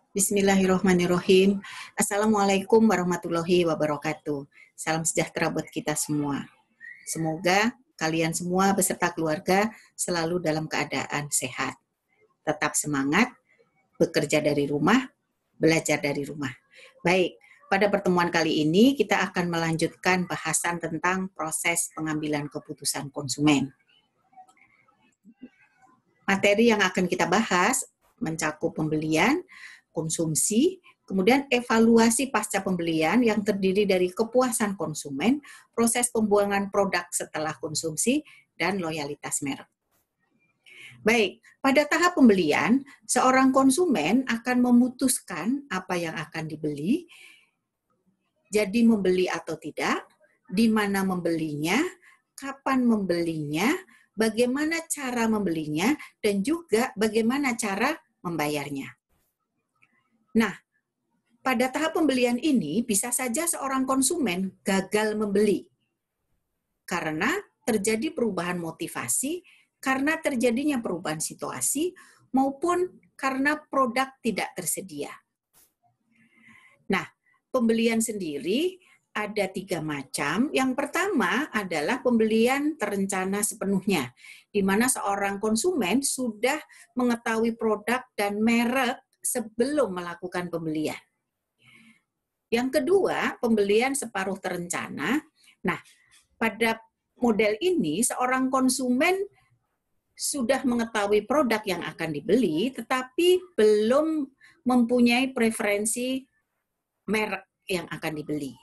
Bismillahirrahmanirrahim. Assalamualaikum warahmatullahi wabarakatuh. Salam sejahtera buat kita semua. Semoga kalian semua beserta keluarga selalu dalam keadaan sehat. Tetap semangat, bekerja dari rumah, belajar dari rumah. Baik, pada pertemuan kali ini kita akan melanjutkan bahasan tentang proses pengambilan keputusan konsumen. Materi yang akan kita bahas mencakup pembelian, konsumsi, kemudian evaluasi pasca pembelian yang terdiri dari kepuasan konsumen, proses pembuangan produk setelah konsumsi, dan loyalitas merek. Baik, pada tahap pembelian, seorang konsumen akan memutuskan apa yang akan dibeli, jadi membeli atau tidak, di mana membelinya, kapan membelinya, bagaimana cara membelinya, dan juga bagaimana cara membayarnya. Nah, pada tahap pembelian ini bisa saja seorang konsumen gagal membeli karena terjadi perubahan motivasi, karena terjadinya perubahan situasi, maupun karena produk tidak tersedia. Nah, pembelian sendiri ada 3 macam. Yang pertama adalah pembelian terencana sepenuhnya, di mana seorang konsumen sudah mengetahui produk dan merek sebelum melakukan pembelian. Yang kedua, pembelian separuh terencana. Nah, pada model ini seorang konsumen sudah mengetahui produk yang akan dibeli, tetapi belum mempunyai preferensi merek yang akan dibeli.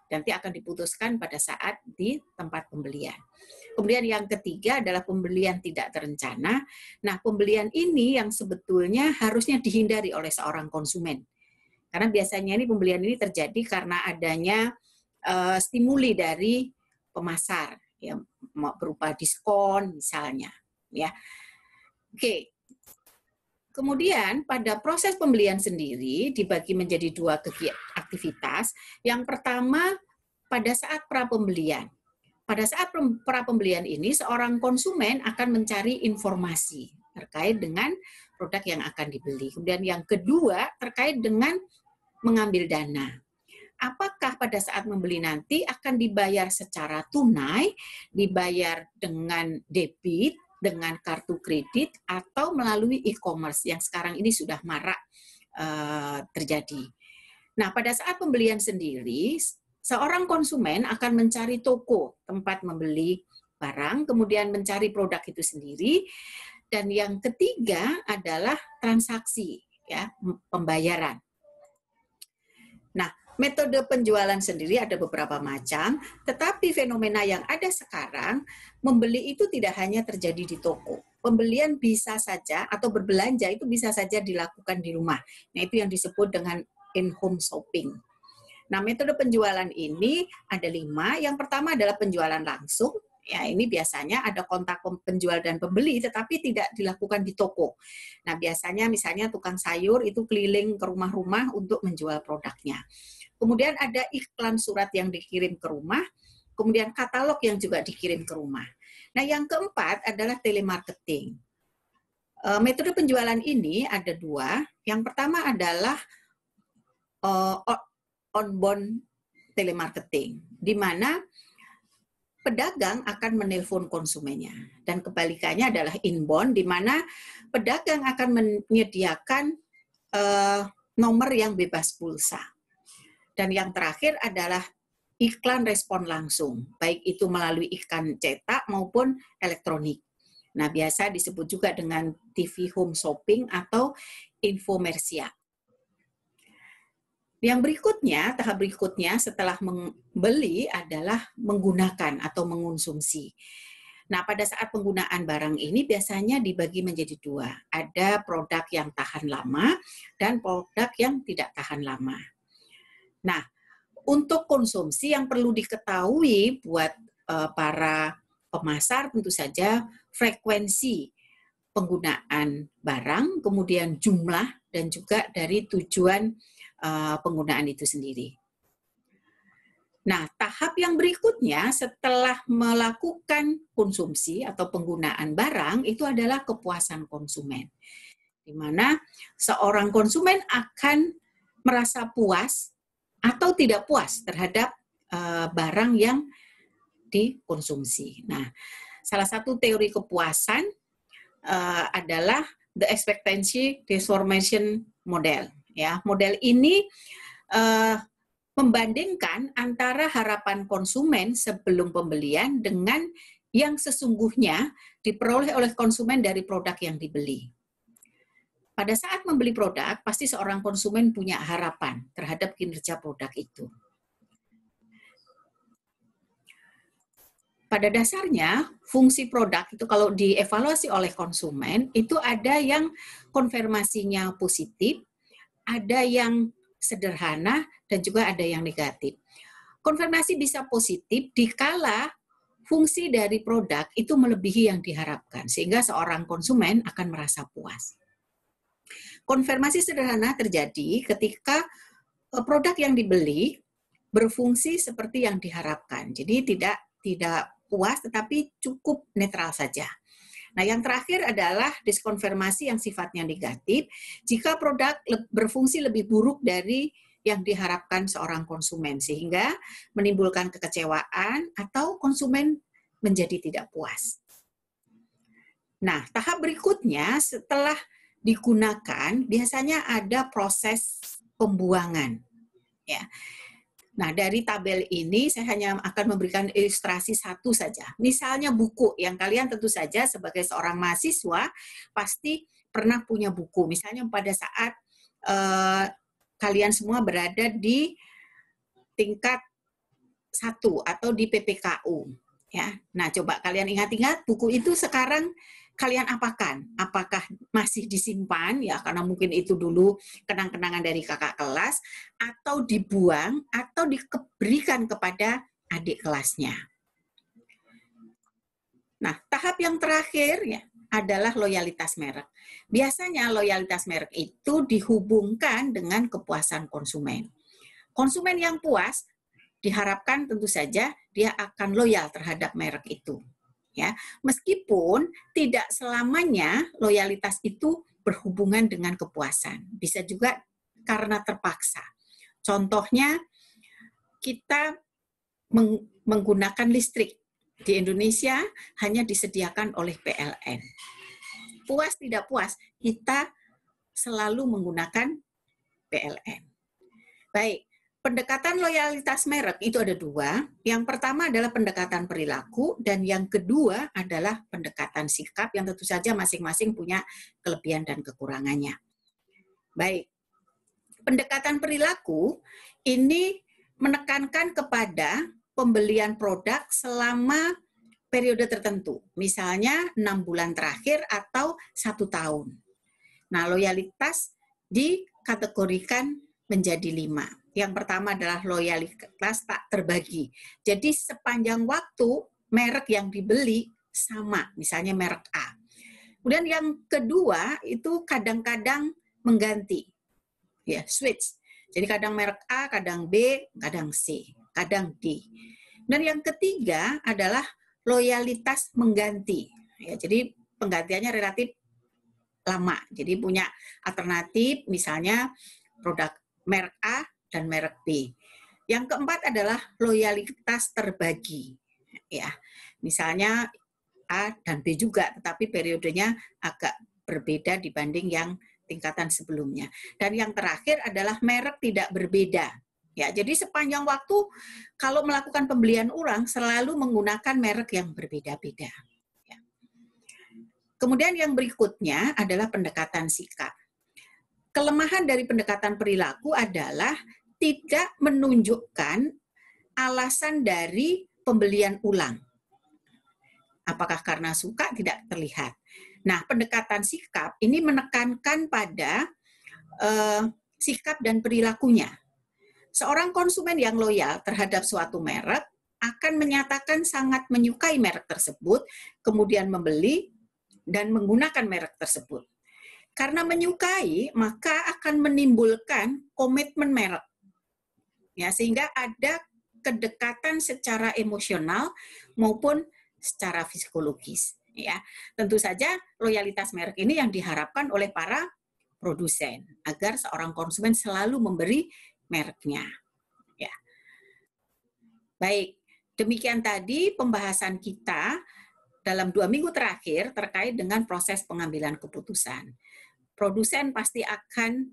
Nanti akan diputuskan pada saat di tempat pembelian. Kemudian yang ketiga adalah pembelian tidak terencana. Nah, pembelian ini yang sebetulnya harusnya dihindari oleh seorang konsumen. Karena biasanya ini pembelian ini terjadi karena adanya stimuli dari pemasar, ya, berupa diskon misalnya. Ya. Oke. Kemudian pada proses pembelian sendiri dibagi menjadi 2 aktivitas. Yang pertama pada saat pra-pembelian. Pada saat pra-pembelian ini seorang konsumen akan mencari informasi terkait dengan produk yang akan dibeli. Kemudian yang kedua terkait dengan mengambil dana. Apakah pada saat membeli nanti akan dibayar secara tunai, dibayar dengan debit, dengan kartu kredit, atau melalui e-commerce yang sekarang ini sudah marak terjadi. Nah, pada saat pembelian sendiri, seorang konsumen akan mencari toko tempat membeli barang, kemudian mencari produk itu sendiri, dan yang ketiga adalah transaksi, ya, pembayaran. Nah, metode penjualan sendiri ada beberapa macam, tetapi fenomena yang ada sekarang, membeli itu tidak hanya terjadi di toko. Pembelian bisa saja, atau berbelanja itu bisa saja dilakukan di rumah. Nah, itu yang disebut dengan in-home shopping. Nah, metode penjualan ini ada 5. Yang pertama adalah penjualan langsung. Ya, ini biasanya ada kontak penjual dan pembeli, tetapi tidak dilakukan di toko. Nah, biasanya misalnya tukang sayur itu keliling ke rumah-rumah untuk menjual produknya. Kemudian ada iklan surat yang dikirim ke rumah, kemudian katalog yang juga dikirim ke rumah. Nah, yang keempat adalah telemarketing. Metode penjualan ini ada 2. Yang pertama adalah outbound telemarketing, di mana pedagang akan menelpon konsumennya. Dan kebalikannya adalah inbound, di mana pedagang akan menyediakan nomor yang bebas pulsa. Dan yang terakhir adalah iklan respon langsung, baik itu melalui iklan cetak maupun elektronik. Nah, biasa disebut juga dengan TV home shopping atau infomersial. Yang berikutnya, tahap berikutnya setelah membeli adalah menggunakan atau mengonsumsi. Nah, pada saat penggunaan barang ini biasanya dibagi menjadi 2. Ada produk yang tahan lama dan produk yang tidak tahan lama. Nah, untuk konsumsi yang perlu diketahui buat para pemasar tentu saja frekuensi penggunaan barang, kemudian jumlah, dan juga dari tujuan penggunaan itu sendiri. Nah, tahap yang berikutnya setelah melakukan konsumsi atau penggunaan barang itu adalah kepuasan konsumen. di mana seorang konsumen akan merasa puas atau tidak puas terhadap barang yang dikonsumsi. Nah, salah satu teori kepuasan adalah the expectancy transformation model. Ya, model ini membandingkan antara harapan konsumen sebelum pembelian dengan yang sesungguhnya diperoleh oleh konsumen dari produk yang dibeli. Pada saat membeli produk, pasti seorang konsumen punya harapan terhadap kinerja produk itu. Pada dasarnya, fungsi produk itu kalau dievaluasi oleh konsumen, itu ada yang konfirmasinya positif, ada yang sederhana, dan juga ada yang negatif. Konfirmasi bisa positif dikala fungsi dari produk itu melebihi yang diharapkan, sehingga seorang konsumen akan merasa puas. Konfirmasi sederhana terjadi ketika produk yang dibeli berfungsi seperti yang diharapkan. Jadi tidak puas, tetapi cukup netral saja. Nah, yang terakhir adalah diskonfirmasi yang sifatnya negatif, jika produk berfungsi lebih buruk dari yang diharapkan seorang konsumen, sehingga menimbulkan kekecewaan atau konsumen menjadi tidak puas. Nah, tahap berikutnya setelah digunakan, biasanya ada proses pembuangan. Ya. Nah, dari tabel ini saya hanya akan memberikan ilustrasi satu saja. Misalnya buku, yang kalian tentu saja sebagai seorang mahasiswa pasti pernah punya buku. Misalnya pada saat kalian semua berada di tingkat 1 atau di PPKU. Ya. Nah, coba kalian ingat-ingat buku itu sekarang kalian apakan? Apakah masih disimpan ya karena mungkin itu dulu kenang-kenangan dari kakak kelas, atau dibuang atau diberikan kepada adik kelasnya. Nah, tahap yang terakhir ya adalah loyalitas merek. Biasanya loyalitas merek itu dihubungkan dengan kepuasan konsumen. Konsumen yang puas diharapkan tentu saja dia akan loyal terhadap merek itu. Ya, meskipun tidak selamanya loyalitas itu berhubungan dengan kepuasan, bisa juga karena terpaksa. Contohnya, kita menggunakan listrik di Indonesia hanya disediakan oleh PLN. Puas tidak puas, kita selalu menggunakan PLN. Baik. Pendekatan loyalitas merek itu ada dua. Yang pertama adalah pendekatan perilaku, dan yang kedua adalah pendekatan sikap yang tentu saja masing-masing punya kelebihan dan kekurangannya. Baik, pendekatan perilaku ini menekankan kepada pembelian produk selama periode tertentu, misalnya 6 bulan terakhir atau 1 tahun. Nah, loyalitas dikategorikan menjadi 5. Yang pertama adalah loyalitas tak terbagi. Jadi sepanjang waktu merek yang dibeli sama, misalnya merek A. Kemudian yang kedua itu kadang-kadang mengganti, ya switch. Jadi kadang merek A, kadang B, kadang C, kadang D. Dan yang ketiga adalah loyalitas mengganti. Ya, jadi penggantiannya relatif lama. Jadi punya alternatif, misalnya produk merek A dan merek B. Yang keempat adalah loyalitas terbagi. Ya, misalnya A dan B juga, tetapi periodenya agak berbeda dibanding yang tingkatan sebelumnya. Dan yang terakhir adalah merek tidak berbeda. Ya, jadi sepanjang waktu kalau melakukan pembelian ulang selalu menggunakan merek yang berbeda-beda. Ya. Kemudian yang berikutnya adalah pendekatan sikap. Kelemahan dari pendekatan perilaku adalah tidak menunjukkan alasan dari pembelian ulang. Apakah karena suka tidak terlihat. Nah, pendekatan sikap ini menekankan pada sikap dan perilakunya. Seorang konsumen yang loyal terhadap suatu merek akan menyatakan sangat menyukai merek tersebut, kemudian membeli dan menggunakan merek tersebut. Karena menyukai, maka akan menimbulkan komitmen merek. Ya, sehingga ada kedekatan secara emosional maupun secara psikologis. Ya, tentu saja loyalitas merek ini yang diharapkan oleh para produsen agar seorang konsumen selalu memberi mereknya. Ya. Baik, demikian tadi pembahasan kita dalam 2 minggu terakhir terkait dengan proses pengambilan keputusan. Produsen pasti akan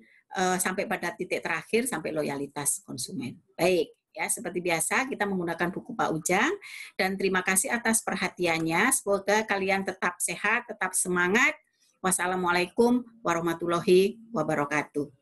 sampai pada titik terakhir sampai loyalitas konsumen. Baik, ya seperti biasa kita menggunakan buku Pak Ujang dan terima kasih atas perhatiannya. Semoga kalian tetap sehat, tetap semangat. Wassalamualaikum warahmatullahi wabarakatuh.